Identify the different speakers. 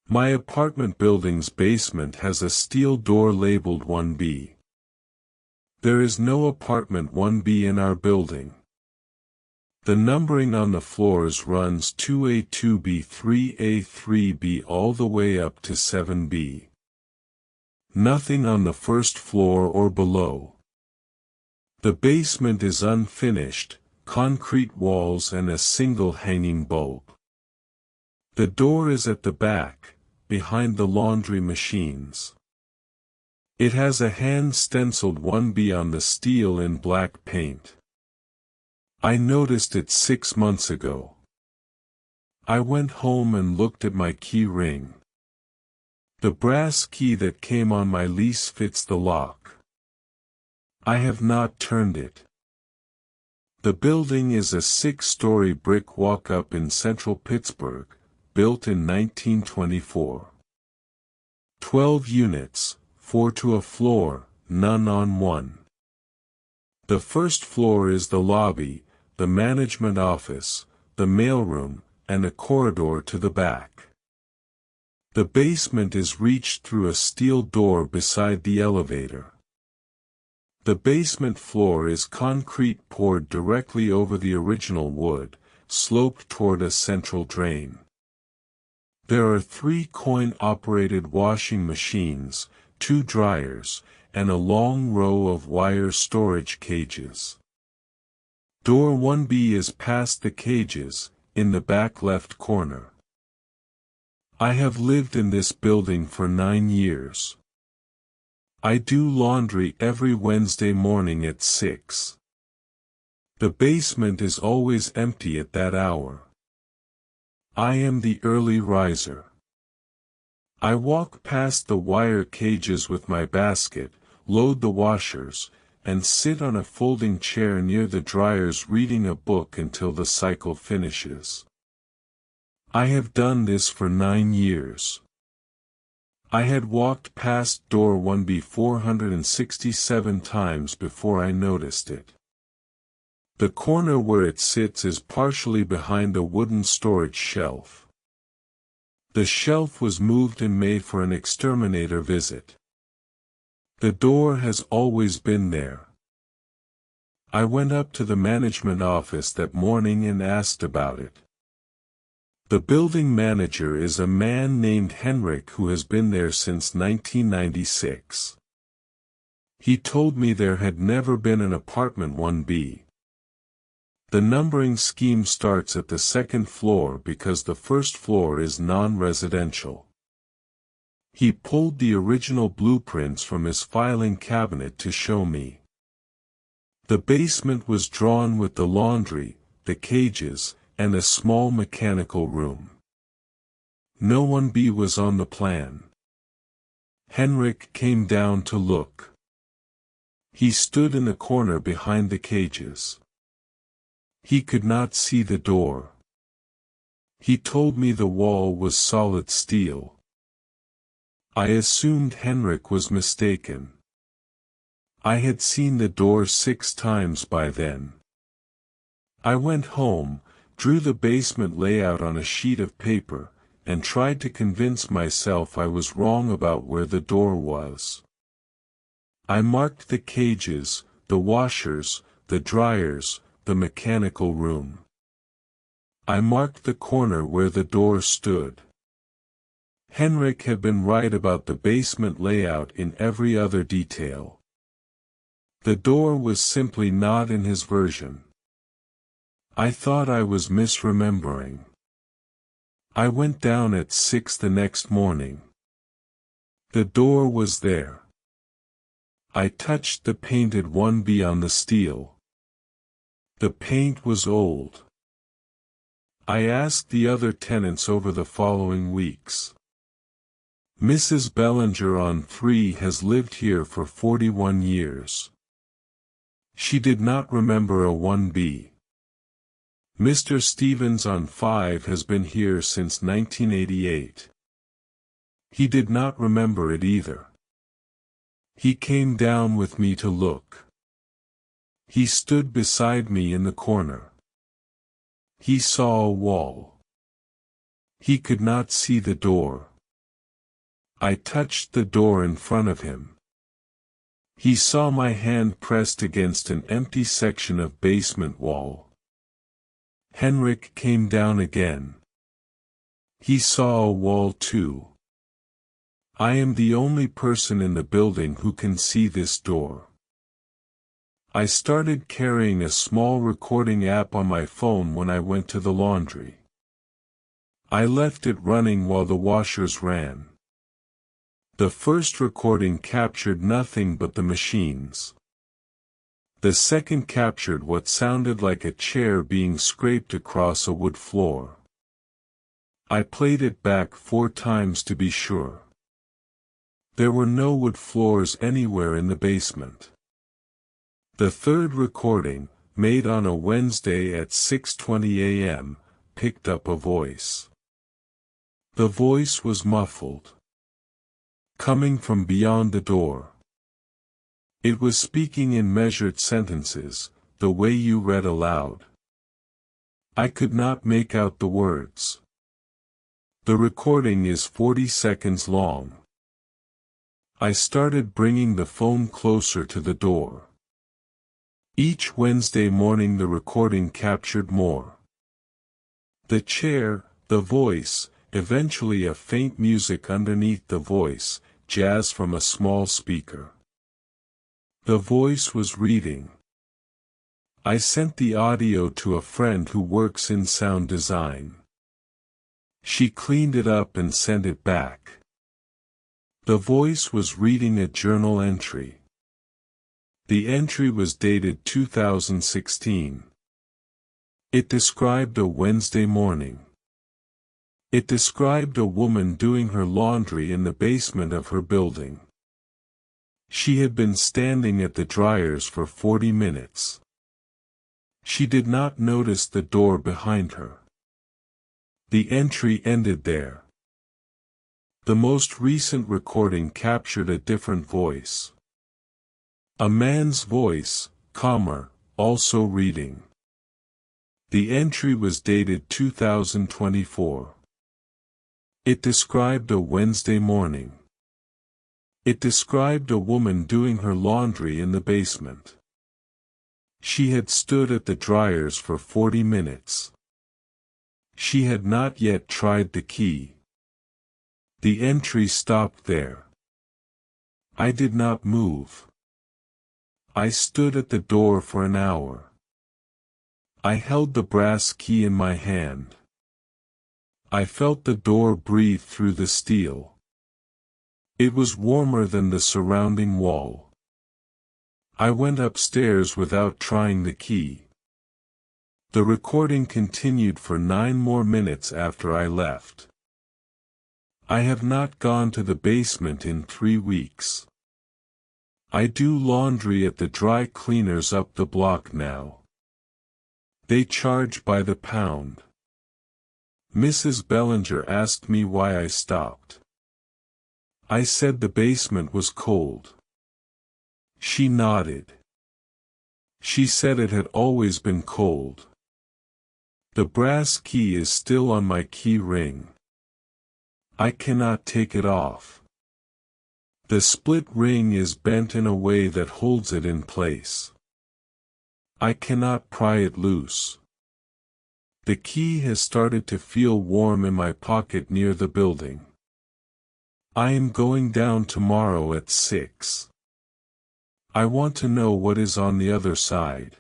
Speaker 1: My apartment building's basement has a steel door labeled 1B. There is no apartment 1B in our building. The numbering on the floors runs 2A, 2B, 3A, 3B all the way up to 7B. Nothing on the first floor or below. The basement is unfinished, concrete walls and a single hanging bulb. The door is at the back, behind the laundry machines. It has a hand-stenciled 1B on the steel in black paint. I noticed it 6 months ago. I went home and looked at my key ring. The brass key that came on my lease fits the lock. I have not turned it. The building is a 6-story brick walk-up in central Pittsburgh, built in 1924. 12 units, 4 to a floor, none on one. The first floor is the lobby, the management office, the mailroom, and a corridor to the back. The basement is reached through a steel door beside the elevator. The basement floor is concrete poured directly over the original wood, sloped toward a central drain. There are 3 coin-operated washing machines, 2 dryers, and a long row of wire storage cages. Door 1B is past the cages, in the back left corner. I have lived in this building for 9 years. I do laundry every Wednesday morning at 6. The basement is always empty at that hour. I am the early riser. I walk past the wire cages with my basket, load the washers, and sit on a folding chair near the dryers reading a book until the cycle finishes. I have done this for 9 years. I had walked past door 1B 467 times before I noticed it. The corner where it sits is partially behind a wooden storage shelf. The shelf was moved and made for an exterminator visit. The door has always been there. I went up to the management office that morning and asked about it. The building manager is a man named Henrik who has been there since 1996. He told me there had never been an apartment 1B. The numbering scheme starts at the second floor because the first floor is non-residential. He pulled the original blueprints from his filing cabinet to show me. The basement was drawn with the laundry, the cages, and a small mechanical room. No 1B was on the plan. Henrik came down to look. He stood in the corner behind the cages. He could not see the door. He told me the wall was solid steel. I assumed Henrik was mistaken. I had seen the door 6 times by then. I went home, drew the basement layout on a sheet of paper, and tried to convince myself I was wrong about where the door was. I marked the cages, the washers, the dryers, the mechanical room. I marked the corner where the door stood. Henrik had been right about the basement layout in every other detail. The door was simply not in his version. I thought I was misremembering. I went down at 6 the next morning. The door was there. I touched the painted 1B on the steel. The paint was old. I asked the other tenants over the following weeks. Mrs. Bellinger on 3 has lived here for 41 years. She did not remember a 1B. Mr. Stevens on 5 has been here since 1988. He did not remember it either. He came down with me to look. He stood beside me in the corner. He saw a wall. He could not see the door. I touched the door in front of him. He saw my hand pressed against an empty section of basement wall. Henrik came down again. He saw a wall too. I am the only person in the building who can see this door. I started carrying a small recording app on my phone when I went to the laundry. I left it running while the washers ran. The first recording captured nothing but the machines. The second captured what sounded like a chair being scraped across a wood floor. I played it back 4 times to be sure. There were no wood floors anywhere in the basement. The third recording, made on a Wednesday at 6:20 a.m., picked up a voice. The voice was muffled, coming from beyond the door. It was speaking in measured sentences, the way you read aloud. I could not make out the words. The recording is 40 seconds long. I started bringing the phone closer to the door. Each Wednesday morning the recording captured more. The chair, the voice, eventually a faint music underneath the voice, jazz from a small speaker. The voice was reading. I sent the audio to a friend who works in sound design. She cleaned it up and sent it back. The voice was reading a journal entry. The entry was dated 2016. It described a Wednesday morning. It described a woman doing her laundry in the basement of her building. She had been standing at the dryers for 40 minutes. She did not notice the door behind her. The entry ended there. The most recent recording captured a different voice. A man's voice, calmer, also reading. The entry was dated 2024. It described a Wednesday morning. It described a woman doing her laundry in the basement. She had stood at the dryers for 40 minutes. She had not yet tried the key. The entry stopped there. I did not move. I stood at the door for an hour. I held the brass key in my hand. I felt the door breathe through the steel. It was warmer than the surrounding wall. I went upstairs without trying the key. The recording continued for 9 more minutes after I left. I have not gone to the basement in 3 weeks. I do laundry at the dry cleaners up the block now. They charge by the pound. Mrs. Bellinger asked me why I stopped. I said the basement was cold. She nodded. She said it had always been cold. The brass key is still on my key ring. I cannot take it off. The split ring is bent in a way that holds it in place. I cannot pry it loose. The key has started to feel warm in my pocket near the building. I am going down tomorrow at 6. I want to know what is on the other side.